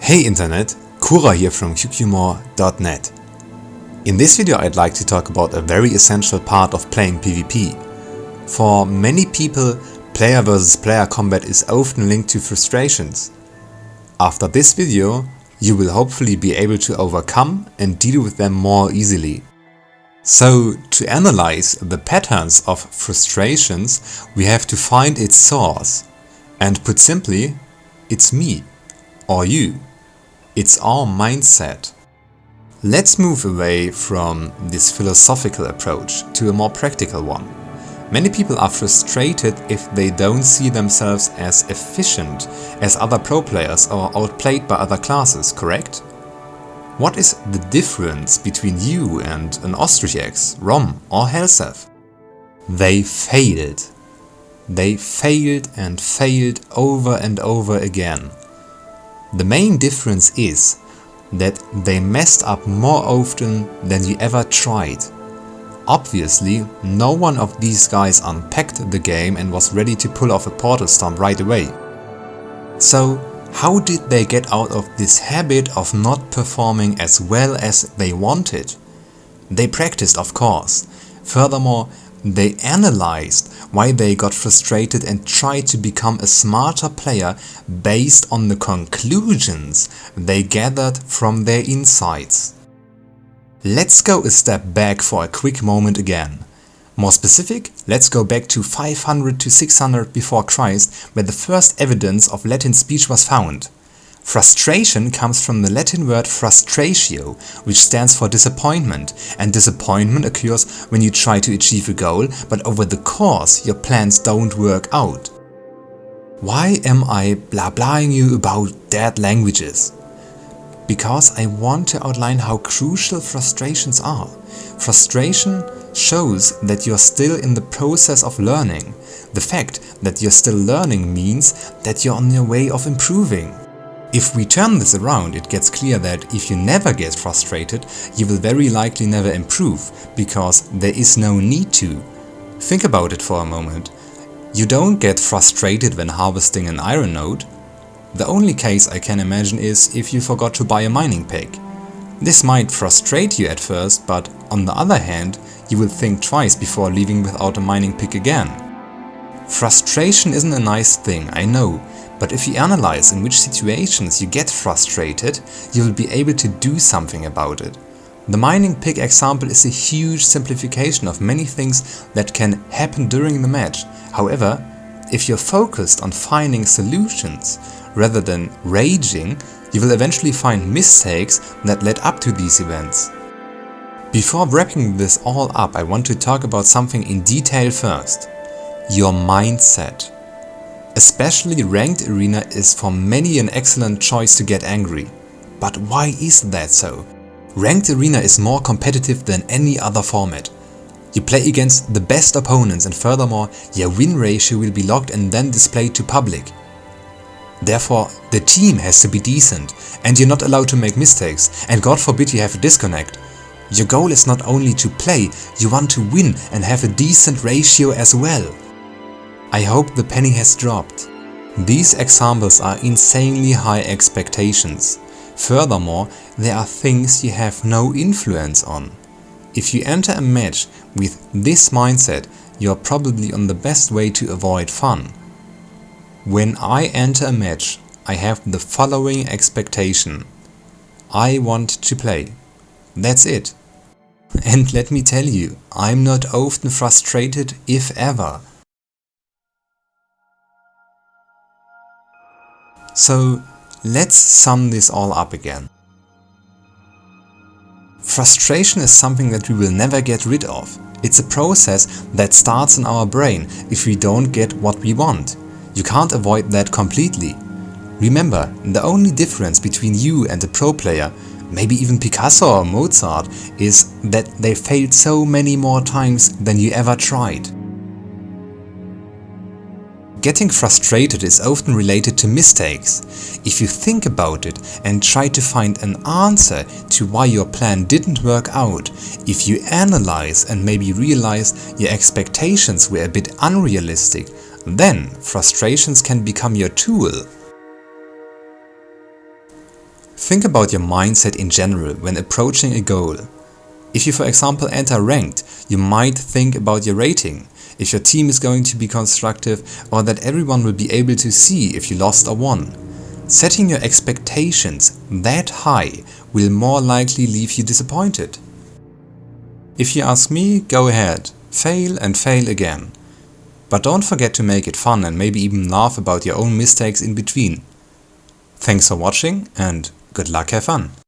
Hey Internet, Kura here from QQMore.net. In this video I'd like to talk about a very essential part of playing PvP. For many people, player versus player combat is often linked to frustrations. After this video, you will hopefully be able to overcome and deal with them more easily. So, to analyze the patterns of frustrations, we have to find its source. And put simply, it's me or you. It's our mindset. Let's move away from this philosophical approach to a more practical one. Many people are frustrated if they don't see themselves as efficient as other pro players or outplayed by other classes, correct? What is the difference between you and an Austriax, Rom or Helseth? They failed. They failed and failed over and over again. The main difference is that they messed up more often than you ever tried. Obviously, no one of these guys unpacked the game and was ready to pull off a portal stomp right away. So, how did they get out of this habit of not performing as well as they wanted? They practiced, of course. Furthermore, they analyzed why they got frustrated and tried to become a smarter player based on the conclusions they gathered from their insights. Let's go a step back for a quick moment again. More specific, let's go back to 500 to 600 before Christ, where the first evidence of Latin speech was found. Frustration comes from the Latin word frustratio, which stands for disappointment, and disappointment occurs when you try to achieve a goal, but over the course your plans don't work out. Why am I blah-blahing you about dead languages? Because I want to outline how crucial frustrations are. Frustration shows that you're still in the process of learning. The fact that you're still learning means that you're on your way of improving. If we turn this around, it gets clear that if you never get frustrated, you will very likely never improve, because there is no need to. Think about it for a moment. You don't get frustrated when harvesting an iron node. The only case I can imagine is if you forgot to buy a mining pick. This might frustrate you at first, but on the other hand, you will think twice before leaving without a mining pick again. Frustration isn't a nice thing, I know. But if you analyze in which situations you get frustrated, you will be able to do something about it. The mining pick example is a huge simplification of many things that can happen during the match. However, if you're focused on finding solutions rather than raging, you will eventually find mistakes that led up to these events. Before wrapping this all up, I want to talk about something in detail first. Your mindset. Especially ranked arena is for many an excellent choice to get angry. But why is that so? Ranked arena is more competitive than any other format. You play against the best opponents, and furthermore, your win ratio will be logged and then displayed to public. Therefore, the team has to be decent, and you're not allowed to make mistakes, and God forbid you have a disconnect. Your goal is not only to play, you want to win and have a decent ratio as well. I hope the penny has dropped. These examples are insanely high expectations. Furthermore, there are things you have no influence on. If you enter a match with this mindset, you're probably on the best way to avoid fun. When I enter a match, I have the following expectation. I want to play. That's it. And let me tell you, I'm not often frustrated, if ever. So, let's sum this all up again. Frustration is something that we will never get rid of. It's a process that starts in our brain if we don't get what we want. You can't avoid that completely. Remember, the only difference between you and a pro player, maybe even Picasso or Mozart, is that they failed so many more times than you ever tried. Getting frustrated is often related to mistakes. If you think about it and try to find an answer to why your plan didn't work out, if you analyze and maybe realize your expectations were a bit unrealistic, Then frustrations can become your tool. Think about your mindset in general when approaching a goal. If you, for example, enter ranked, you might think about your rating, if your team is going to be constructive, or that everyone will be able to see if you lost or won. Setting your expectations that high will more likely leave you disappointed. If you ask me, go ahead, fail and fail again. But don't forget to make it fun and maybe even laugh about your own mistakes in between. Thanks for watching and good luck, have fun!